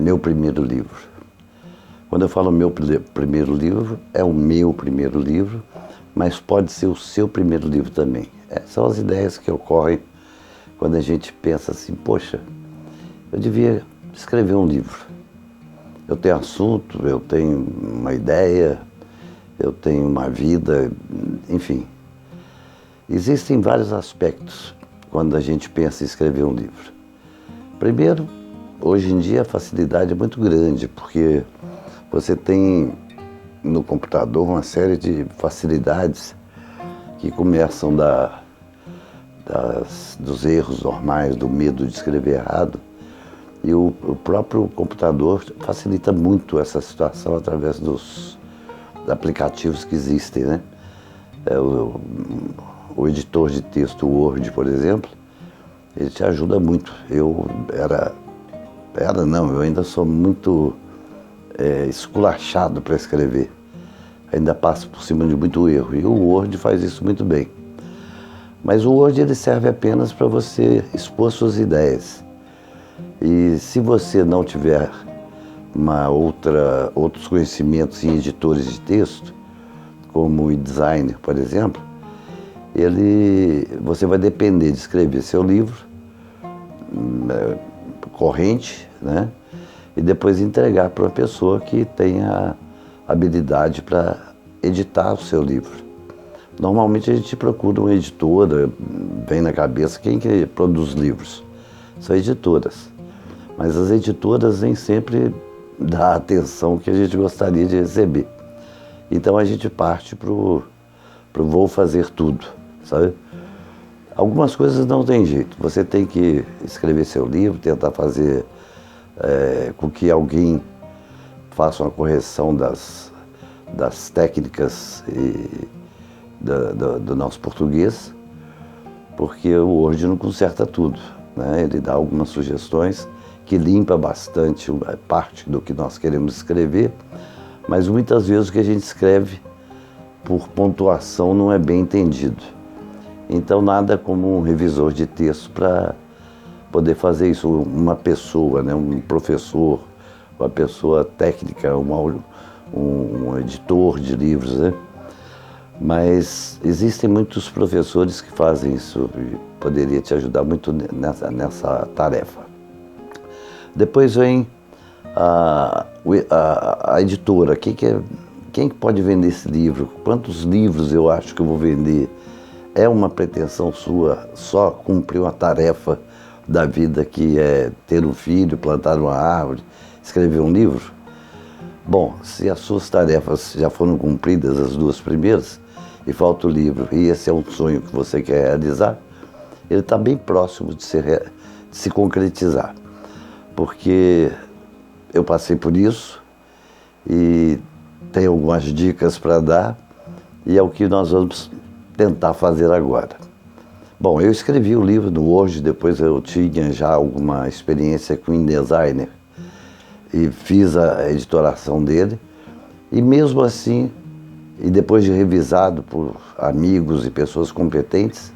meu primeiro livro. Quando eu falo meu primeiro livro, é o meu primeiro livro, mas pode ser o seu primeiro livro também. São as ideias que ocorrem quando a gente pensa assim, poxa, eu devia escrever um livro. Eu tenho assunto, eu tenho uma ideia, eu tenho uma vida, enfim. Existem vários aspectos quando a gente pensa em escrever um livro. Primeiro, hoje em dia a facilidade é muito grande, porque você tem no computador uma série de facilidades que começam dos erros normais, do medo de escrever errado. E o próprio computador facilita muito essa situação através dos aplicativos que existem, né? O editor de texto Word, por exemplo, ele te ajuda muito. Eu ainda sou muito esculachado para escrever. Ainda passo por cima de muito erro. E o Word faz isso muito bem. Mas o Word ele serve apenas para você expor suas ideias. E se você não tiver outros conhecimentos em editores de texto, como o InDesigner, por exemplo, você vai depender de escrever seu livro corrente, né? E depois entregar para uma pessoa que tenha habilidade para editar o seu livro. Normalmente a gente procura uma editora, vem na cabeça quem que produz livros. São editoras. Mas as editoras nem sempre dão a atenção que a gente gostaria de receber. Então a gente parte pro vou fazer tudo, sabe? Algumas coisas não tem jeito. Você tem que escrever seu livro, tentar fazer com que alguém faça uma correção das técnicas do nosso português, porque o Word não conserta tudo, né? Ele dá algumas sugestões que limpa bastante parte do que nós queremos escrever, mas muitas vezes o que a gente escreve por pontuação não é bem entendido. Então nada como um revisor de texto para poder fazer isso. Uma pessoa, né, um professor, uma pessoa técnica, um editor de livros, né? Mas existem muitos professores que fazem isso e poderia te ajudar muito nessa tarefa. Depois vem a editora. Quem que pode vender esse livro? Quantos livros eu acho que eu vou vender? É uma pretensão sua só cumprir uma tarefa da vida que é ter um filho, plantar uma árvore, escrever um livro? Bom, se as suas tarefas já foram cumpridas, as duas primeiras, e falta o livro, e esse é um sonho que você quer realizar, ele está bem próximo de se concretizar. Porque eu passei por isso e tenho algumas dicas para dar, e é o que nós vamos tentar fazer agora. Bom, eu escrevi o livro no Word, depois eu tinha já alguma experiência com o InDesigner e fiz a editoração dele, e mesmo assim, e depois de revisado por amigos e pessoas competentes,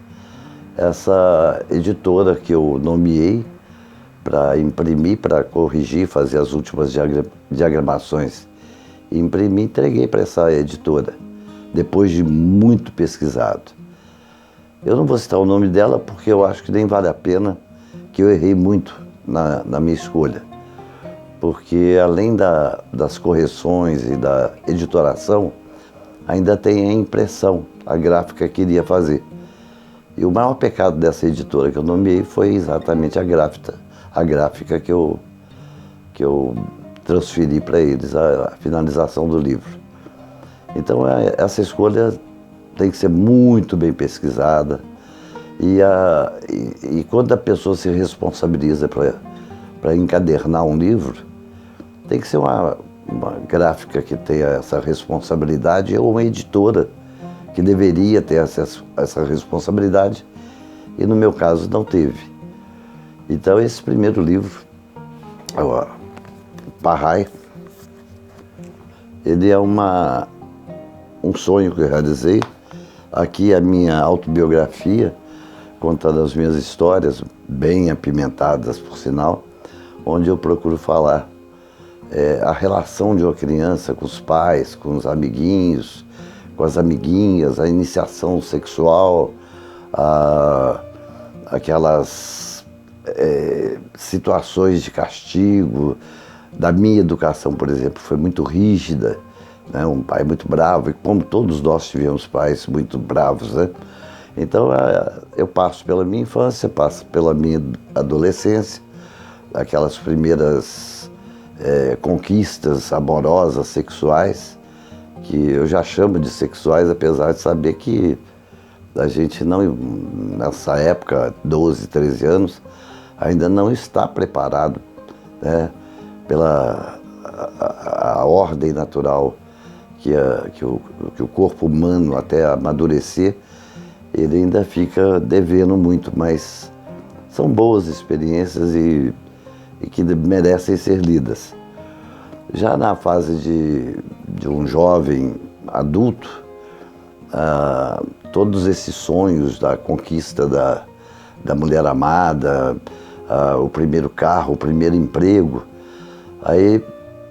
essa editora que eu nomeei para imprimir, para corrigir, fazer as últimas diagramações, imprimi e entreguei para essa editora, depois de muito pesquisado. Eu não vou citar o nome dela porque eu acho que nem vale a pena, que eu errei muito na minha escolha. Porque além das correções e da editoração, ainda tem a impressão, a gráfica que iria fazer. E o maior pecado dessa editora que eu nomeei foi exatamente a gráfica que eu transferi para eles, a finalização do livro. Então essa escolha tem que ser muito bem pesquisada e quando a pessoa se responsabiliza para encadernar um livro, tem que ser uma gráfica que tenha essa responsabilidade ou uma editora que deveria ter essa responsabilidade e no meu caso não teve. Então esse primeiro livro, Parrai, ele é um sonho que eu realizei. Aqui a minha autobiografia, contando as minhas histórias, bem apimentadas por sinal, onde eu procuro falar a relação de uma criança com os pais, com os amiguinhos, com as amiguinhas, a iniciação sexual, aquelas situações de castigo. Da minha educação, por exemplo, foi muito rígida, né? Um pai muito bravo, e como todos nós tivemos pais muito bravos, né? Então eu passo pela minha infância, passo pela minha adolescência, aquelas primeiras conquistas amorosas, sexuais, que eu já chamo de sexuais, apesar de saber que a gente não, nessa época, 12, 13 anos, ainda não está preparado, né, pela a ordem natural que o corpo humano, até amadurecer, ele ainda fica devendo muito, mas são boas experiências e que merecem ser lidas. Já na fase de um jovem adulto, todos esses sonhos da conquista da mulher amada, o primeiro carro, o primeiro emprego, aí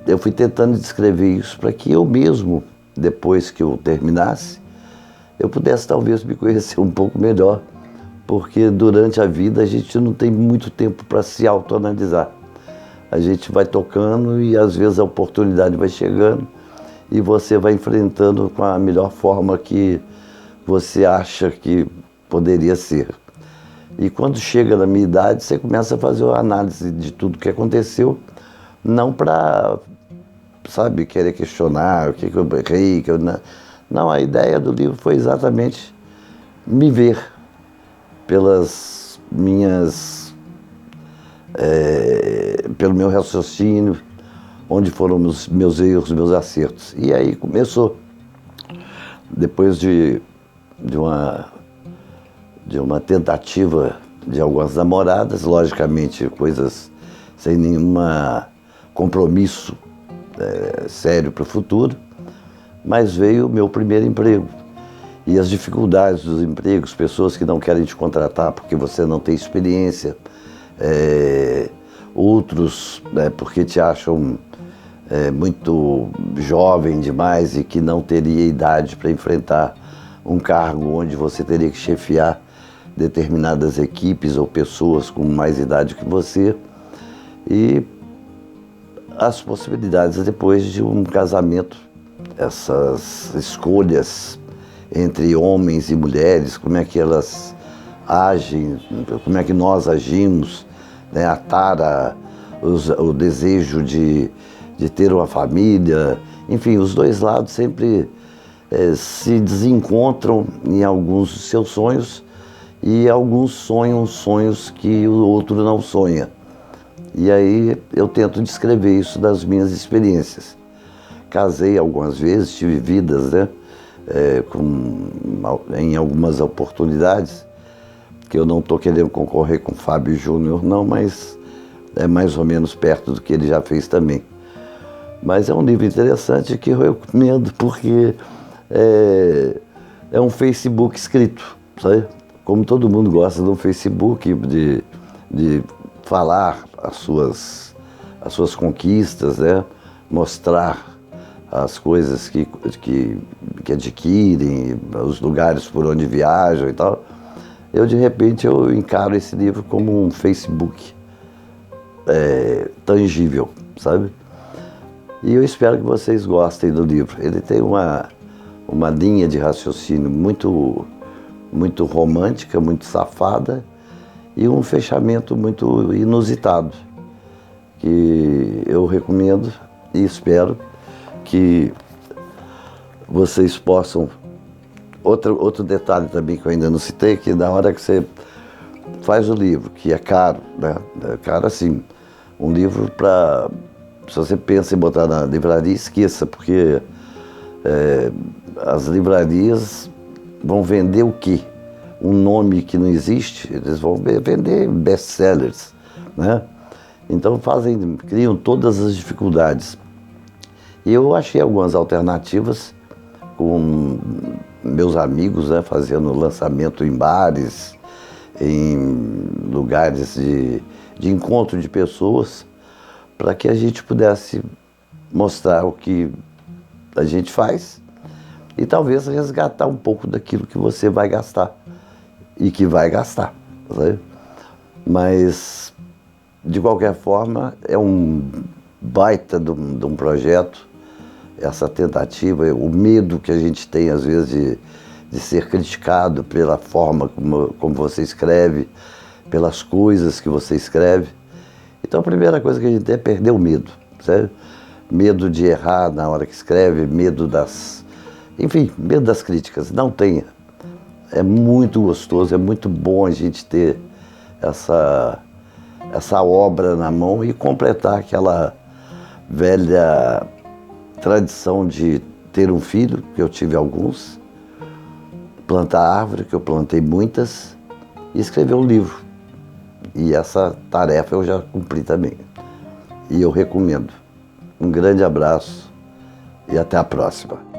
eu fui tentando descrever isso para que eu mesmo, depois que eu terminasse, eu pudesse talvez me conhecer um pouco melhor, porque durante a vida a gente não tem muito tempo para se autoanalisar. A gente vai tocando e às vezes a oportunidade vai chegando e você vai enfrentando com a melhor forma que você acha que poderia ser. E quando chega na minha idade, você começa a fazer uma análise de tudo que aconteceu, não para, sabe, querer questionar o que eu errei, não, a ideia do livro foi exatamente me ver pelas minhas pelo meu raciocínio, onde foram os meus erros, meus acertos. E aí começou, depois de uma tentativa de algumas namoradas, logicamente coisas sem nenhum compromisso sério para o futuro, mas veio o meu primeiro emprego. E as dificuldades dos empregos, pessoas que não querem te contratar porque você não tem experiência, outros porque te acham muito jovem demais e que não teria idade para enfrentar um cargo onde você teria que chefiar determinadas equipes ou pessoas com mais idade que você, e as possibilidades depois de um casamento, essas escolhas entre homens e mulheres, como é que elas agem, como é que nós agimos, né? A tara, o desejo de ter uma família, enfim, os dois lados sempre se desencontram em alguns dos seus sonhos, e alguns sonham sonhos que o outro não sonha. E aí eu tento descrever isso das minhas experiências. Casei algumas vezes, tive vidas, né, em algumas oportunidades, que eu não estou querendo concorrer com o Fábio Júnior não, mas é mais ou menos perto do que ele já fez também. Mas é um livro interessante que eu recomendo, porque é um Facebook escrito, sabe? Como todo mundo gosta do Facebook, de falar as suas conquistas, né? Mostrar as coisas que adquirem, os lugares por onde viajam e tal. De repente, eu encaro esse livro como um Facebook tangível, sabe? E eu espero que vocês gostem do livro. Ele tem uma linha de raciocínio muito, muito romântica, muito safada, e um fechamento muito inusitado, que eu recomendo e espero que vocês possam. Outro detalhe também que eu ainda não citei, que na hora que você faz o livro, que é caro, né? É caro assim, um livro para... Se você pensa em botar na livraria, esqueça, porque as livrarias vão vender o quê? Um nome que não existe, eles vão vender best-sellers, né? Então criam todas as dificuldades. E eu achei algumas alternativas com meus amigos, né, fazendo lançamento em bares, em lugares de encontro de pessoas, para que a gente pudesse mostrar o que a gente faz e talvez resgatar um pouco daquilo que você vai gastar e que vai gastar, sabe? Mas, de qualquer forma, é um baita de um projeto, essa tentativa, o medo que a gente tem, às vezes, de ser criticado pela forma como você escreve, pelas coisas que você escreve. Então, a primeira coisa que a gente tem é perder o medo, sabe? Medo de errar na hora que escreve, medo medo das críticas. Não tenha. É muito gostoso, é muito bom a gente ter essa obra na mão e completar aquela velha tradição de ter um filho, que eu tive alguns, plantar árvore, que eu plantei muitas, e escrever um livro. E essa tarefa eu já cumpri também. E eu recomendo. Um grande abraço e até a próxima.